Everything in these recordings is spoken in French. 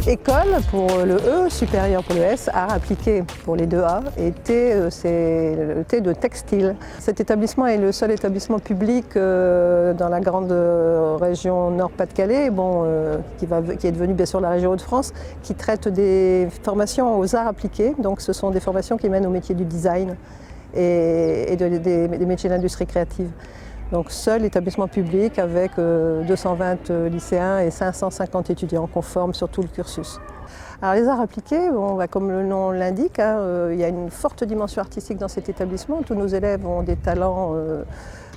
École pour le E, supérieur pour le S, art appliqué pour les deux A, et T, c'est le T de textile. Cet établissement est le seul établissement public dans la grande région Nord-Pas-de-Calais, qui est devenue bien sûr la région Hauts-de-France, qui traite des formations aux arts appliqués. Donc ce sont des formations qui mènent au métier du design et des métiers de l'industrie créative. Donc seul établissement public avec 220 lycéens et 550 étudiants conformes sur tout le cursus. Alors les arts appliqués, comme le nom l'indique, il y a une forte dimension artistique dans cet établissement. Tous nos élèves ont des talents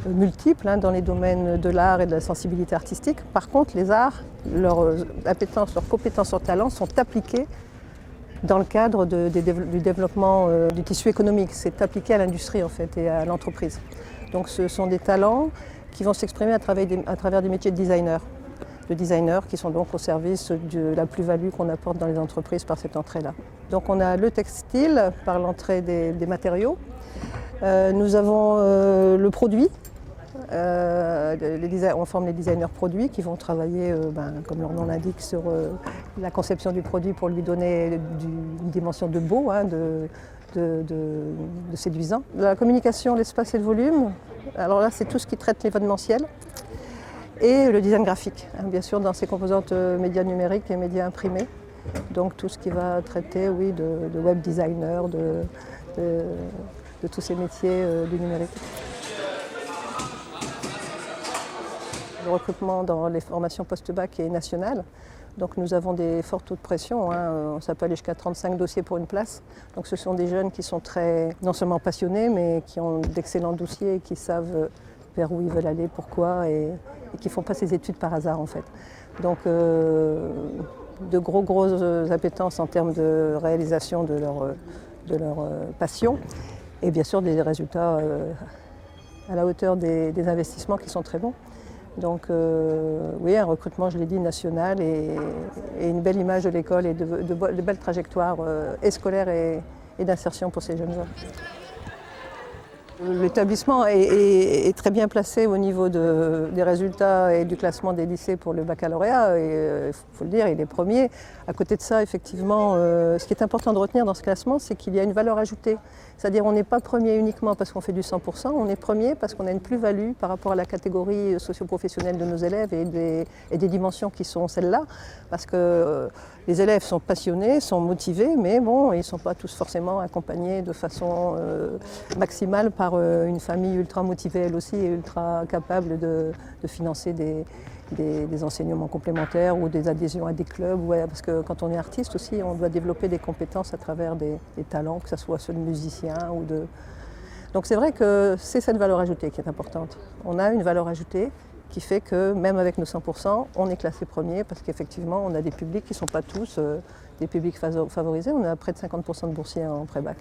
multiples dans les domaines de l'art et de la sensibilité artistique. Par contre, les arts, leurs appétences, leurs compétences, leurs talents sont appliqués dans le cadre du développement du tissu économique. C'est appliqué à l'industrie en fait et à l'entreprise. Donc ce sont des talents qui vont s'exprimer à travers des métiers de designers qui sont donc au service de la plus-value qu'on apporte dans les entreprises par cette entrée-là. Donc on a le textile par l'entrée des matériaux. Nous avons le produit. On forme les designers produits qui vont travailler, comme leur nom l'indique, sur la conception du produit pour lui donner une dimension de beau, de séduisant. La communication, l'espace et le volume, alors là c'est tout ce qui traite l'événementiel et le design graphique, bien sûr dans ses composantes médias numériques et médias imprimés. Donc tout ce qui va traiter de web designer, de tous ces métiers du numérique. Le recrutement dans les formations post-bac est national. Donc nous avons des forts taux de pression, ça peut aller jusqu'à 35 dossiers pour une place. Donc ce sont des jeunes qui sont non seulement passionnés, mais qui ont d'excellents dossiers et qui savent vers où ils veulent aller, pourquoi, et qui ne font pas ces études par hasard en fait. Donc de grosses appétences en termes de réalisation de leur passion, et bien sûr des résultats à la hauteur des investissements qui sont très bons. Donc oui, un recrutement, je l'ai dit, national et une belle image de l'école et de belles trajectoires scolaires et d'insertion pour ces jeunes gens. L'établissement est très bien placé au niveau des résultats et du classement des lycées pour le baccalauréat. Il faut le dire, il est premier. À côté de ça, effectivement, ce qui est important de retenir dans ce classement, c'est qu'il y a une valeur ajoutée. C'est-à-dire qu'on n'est pas premier uniquement parce qu'on fait du 100%, on est premier parce qu'on a une plus-value par rapport à la catégorie socio-professionnelle de nos élèves et des dimensions qui sont celles-là. Parce que les élèves sont passionnés, sont motivés, mais ils ne sont pas tous forcément accompagnés de façon maximale par une famille ultra motivée elle aussi et ultra capable de financer des enseignements complémentaires ou des adhésions à des clubs. Parce que quand on est artiste aussi, on doit développer des compétences à travers des talents, que ce soit ceux de musiciens ou de... Donc c'est vrai que c'est cette valeur ajoutée qui est importante. On a une valeur ajoutée qui fait que même avec nos 100%, on est classé premier parce qu'effectivement, on a des publics qui ne sont pas tous des publics favorisés. On a près de 50% de boursiers en pré-bac.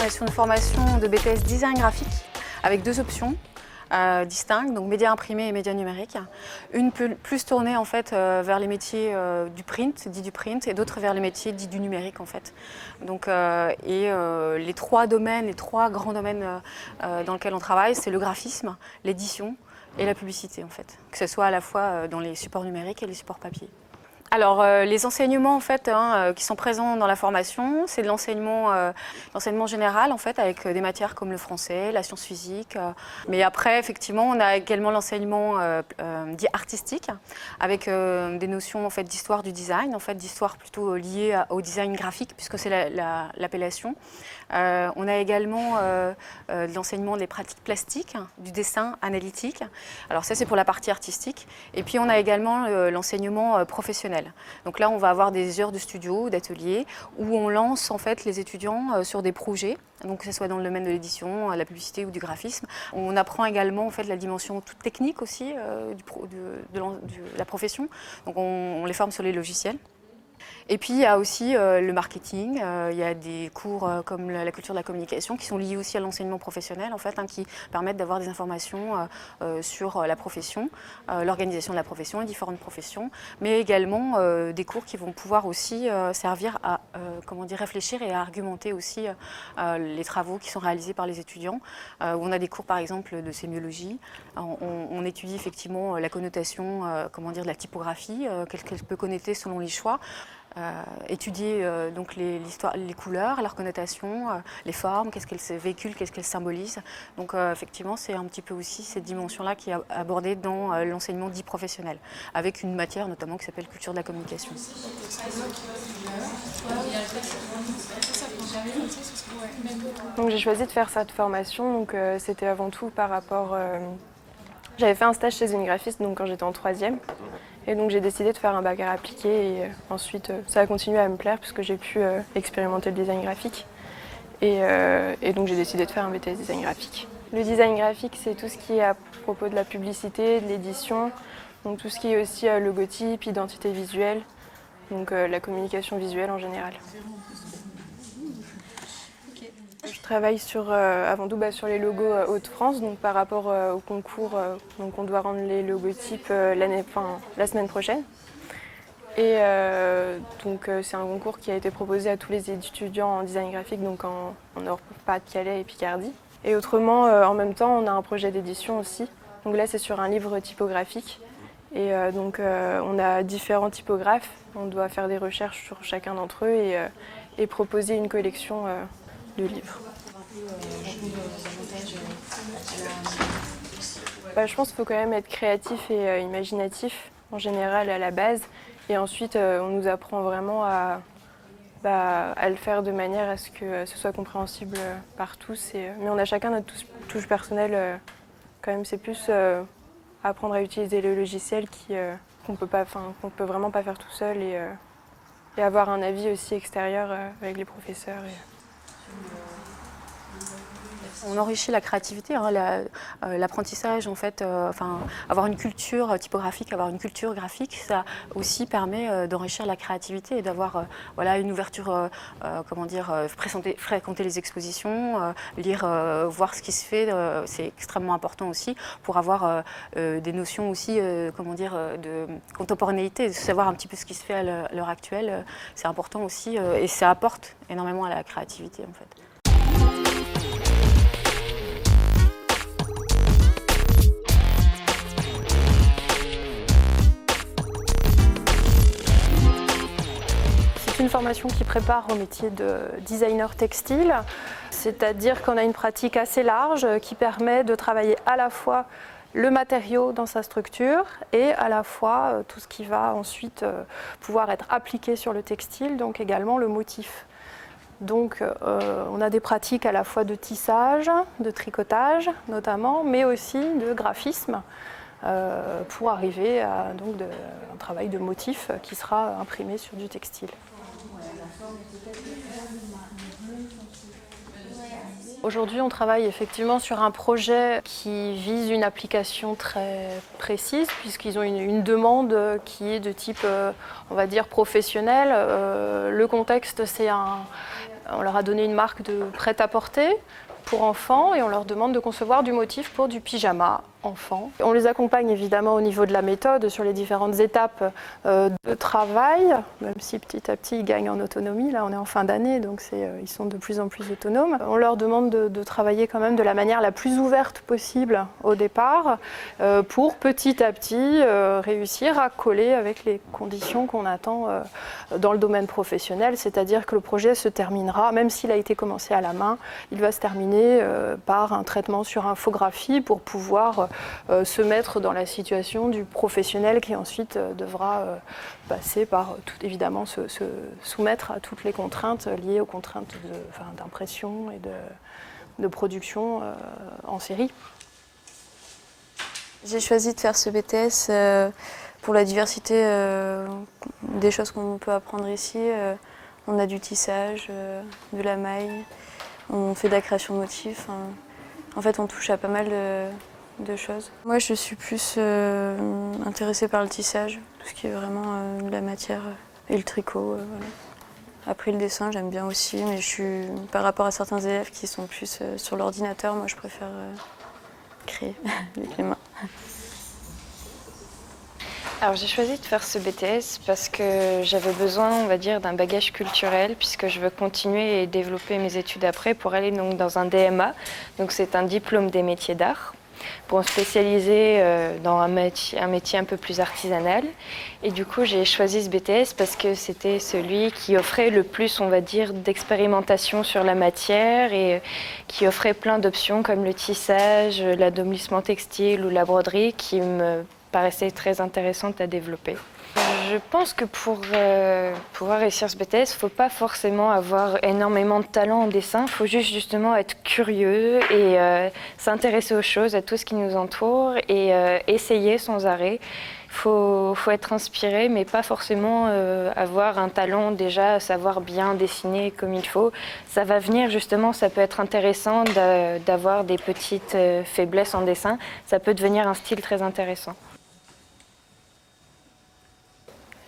Sur une formation de BTS design graphique avec deux options distinctes, donc médias imprimés et médias numériques. Une plus tournée en fait vers les métiers du print, dit du print, et d'autres vers les métiers dits du numérique en fait. Donc, les trois grands domaines dans lesquels on travaille, c'est le graphisme, l'édition et la publicité en fait, que ce soit à la fois dans les supports numériques et les supports papier. Alors les enseignements en fait qui sont présents dans la formation, c'est de l'enseignement général en fait avec des matières comme le français, la science physique. Mais après effectivement on a également l'enseignement dit artistique avec des notions en fait d'histoire du design, en fait d'histoire plutôt liée au design graphique puisque c'est l'appellation. On a également de l'enseignement des pratiques plastiques, du dessin analytique. Alors ça c'est pour la partie artistique. Et puis on a également l'enseignement professionnel. Donc là on va avoir des heures de studio, d'atelier, où on lance en fait les étudiants sur des projets, donc que ce soit dans le domaine de l'édition, la publicité ou du graphisme. On apprend également en fait la dimension toute technique aussi de la profession. Donc on les forme sur les logiciels. Et puis il y a aussi le marketing, il y a des cours comme la culture de la communication qui sont liés aussi à l'enseignement professionnel en fait, hein, qui permettent d'avoir des informations sur la profession, l'organisation de la profession et différentes professions, mais également des cours qui vont pouvoir aussi servir à comment dire, réfléchir et à argumenter aussi les travaux qui sont réalisés par les étudiants. Où on a des cours par exemple de sémiologie, on étudie effectivement la connotation comment dire, de la typographie, qu'elle peut connoter selon les choix. Étudier donc les couleurs, leurs connotations, les formes, qu'est-ce qu'elles véhiculent, qu'est-ce qu'elles symbolisent. Donc effectivement, c'est un petit peu aussi cette dimension-là qui est abordée dans l'enseignement dit professionnel, avec une matière notamment qui s'appelle culture de la communication. Donc j'ai choisi de faire cette formation, donc c'était avant tout par rapport... J'avais fait un stage chez une graphiste donc, quand j'étais en 3e. Et donc j'ai décidé de faire un bac à appliqué et ensuite ça a continué à me plaire puisque j'ai pu expérimenter le design graphique. Et donc j'ai décidé de faire un BTS design graphique. Le design graphique, c'est tout ce qui est à propos de la publicité, de l'édition, donc tout ce qui est aussi logotype, identité visuelle, donc la communication visuelle en général. Je travaille sur, avant tout sur les logos Hauts-de-France, donc par rapport au concours, donc on doit rendre les logotypes la semaine prochaine. Et donc c'est un concours qui a été proposé à tous les étudiants en design graphique, donc en Nord-Pas-de-Calais et Picardie. Et autrement, en même temps, on a un projet d'édition aussi. Donc là, c'est sur un livre typographique. Et donc on a différents typographes, on doit faire des recherches sur chacun d'entre eux et proposer une collection de livres. Je pense qu'il faut quand même être créatif et imaginatif en général à la base. Et ensuite, on nous apprend vraiment à le faire de manière à ce que ce soit compréhensible par tous. Mais on a chacun notre touche personnelle. Quand même, c'est plus apprendre à utiliser le logiciel qu'on peut vraiment pas faire tout seul et avoir un avis aussi extérieur avec les professeurs. On enrichit la créativité, hein, l'apprentissage en fait, avoir une culture typographique, avoir une culture graphique, ça aussi permet d'enrichir la créativité et d'avoir une ouverture, fréquenter les expositions, lire, voir ce qui se fait, c'est extrêmement important aussi pour avoir des notions aussi, de contemporanéité, de savoir un petit peu ce qui se fait à l'heure actuelle, c'est important aussi et ça apporte énormément à la créativité en fait. C'est une formation qui prépare au métier de designer textile, c'est-à-dire qu'on a une pratique assez large qui permet de travailler à la fois le matériau dans sa structure et à la fois tout ce qui va ensuite pouvoir être appliqué sur le textile, donc également le motif. Donc on a des pratiques à la fois de tissage, de tricotage notamment, mais aussi de graphisme pour arriver à un travail de motif qui sera imprimé sur du textile. Aujourd'hui, on travaille effectivement sur un projet qui vise une application très précise, puisqu'ils ont une demande qui est de type, on va dire, professionnel. Le contexte, on leur a donné une marque de prêt-à-porter pour enfants et on leur demande de concevoir du motif pour du pyjama enfant. On les accompagne évidemment au niveau de la méthode sur les différentes étapes de travail, même si petit à petit ils gagnent en autonomie. Là on est en fin d'année donc ils sont de plus en plus autonomes. On leur demande de travailler quand même de la manière la plus ouverte possible au départ pour petit à petit réussir à coller avec les conditions qu'on attend dans le domaine professionnel, c'est-à-dire que le projet se terminera, même s'il a été commencé à la main, il va se terminer par un traitement sur infographie pour pouvoir se mettre dans la situation du professionnel qui ensuite devra passer par, évidemment, se soumettre à toutes les contraintes liées aux contraintes d'impression et de production en série. J'ai choisi de faire ce BTS pour la diversité des choses qu'on peut apprendre ici. On a du tissage, de la maille, on fait de la création de motifs. En fait, on touche à pas mal de choses. Moi, je suis plus intéressée par le tissage, tout ce qui est vraiment de la matière Et le tricot, voilà. Après le dessin, j'aime bien aussi, mais par rapport à certains élèves qui sont plus sur l'ordinateur, moi je préfère créer avec les mains. Alors j'ai choisi de faire ce BTS parce que j'avais besoin, on va dire, d'un bagage culturel puisque je veux continuer et développer mes études après pour aller donc dans un DMA. Donc c'est un diplôme des métiers d'art pour me spécialiser dans un métier un peu plus artisanal. Et du coup j'ai choisi ce BTS parce que c'était celui qui offrait le plus, on va dire, d'expérimentation sur la matière et qui offrait plein d'options comme le tissage, l'adomblissement textile ou la broderie qui me paraissait très intéressante à développer. Je pense que pour pouvoir réussir ce BTS, il ne faut pas forcément avoir énormément de talent en dessin, il faut juste justement être curieux et s'intéresser aux choses, à tout ce qui nous entoure et essayer sans arrêt. Il faut être inspiré, mais pas forcément avoir un talent déjà, savoir bien dessiner comme il faut. Ça va venir justement, ça peut être intéressant d'avoir des petites faiblesses en dessin, ça peut devenir un style très intéressant.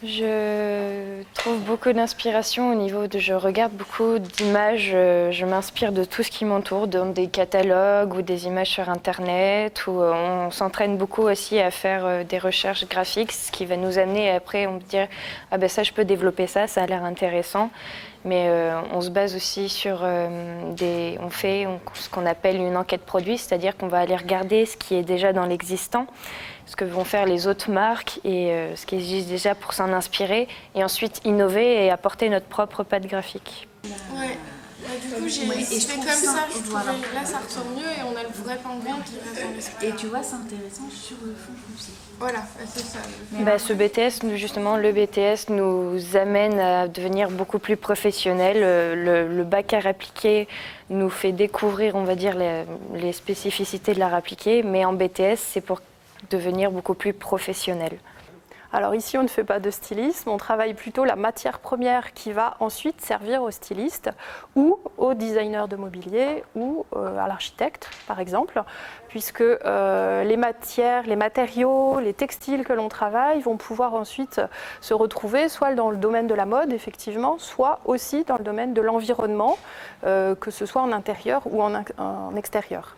Je trouve beaucoup d'inspiration au niveau de... Je regarde beaucoup d'images, je m'inspire de tout ce qui m'entoure, dans des catalogues ou des images sur Internet, où on s'entraîne beaucoup aussi à faire des recherches graphiques, ce qui va nous amener après, on peut dire « Ah ben ça, je peux développer ça, ça a l'air intéressant ». Mais on se base aussi sur on fait ce qu'on appelle une enquête produit, c'est-à-dire qu'on va aller regarder ce qui est déjà dans l'existant, ce que vont faire les autres marques et ce qui existe déjà pour s'en inspirer, et ensuite innover et apporter notre propre patte graphique. Ouais. Du coup, j'ai fait comme ça, je trouvais, là ça ressort mieux et on a le vrai pingouin qui reste dans l'esprit. Et tu vois, c'est intéressant sur le fond aussi. Voilà, c'est ça. Ce BTS, justement, le BTS nous amène à devenir beaucoup plus professionnels. Le bac art appliqué nous fait découvrir, on va dire, les spécificités de l'art appliqué, mais en BTS, c'est pour devenir beaucoup plus professionnel. Alors ici, on ne fait pas de stylisme, on travaille plutôt la matière première qui va ensuite servir au styliste ou au designer de mobilier ou à l'architecte, par exemple, puisque les matières, les matériaux, les textiles que l'on travaille vont pouvoir ensuite se retrouver soit dans le domaine de la mode, effectivement, soit aussi dans le domaine de l'environnement, que ce soit en intérieur ou en extérieur.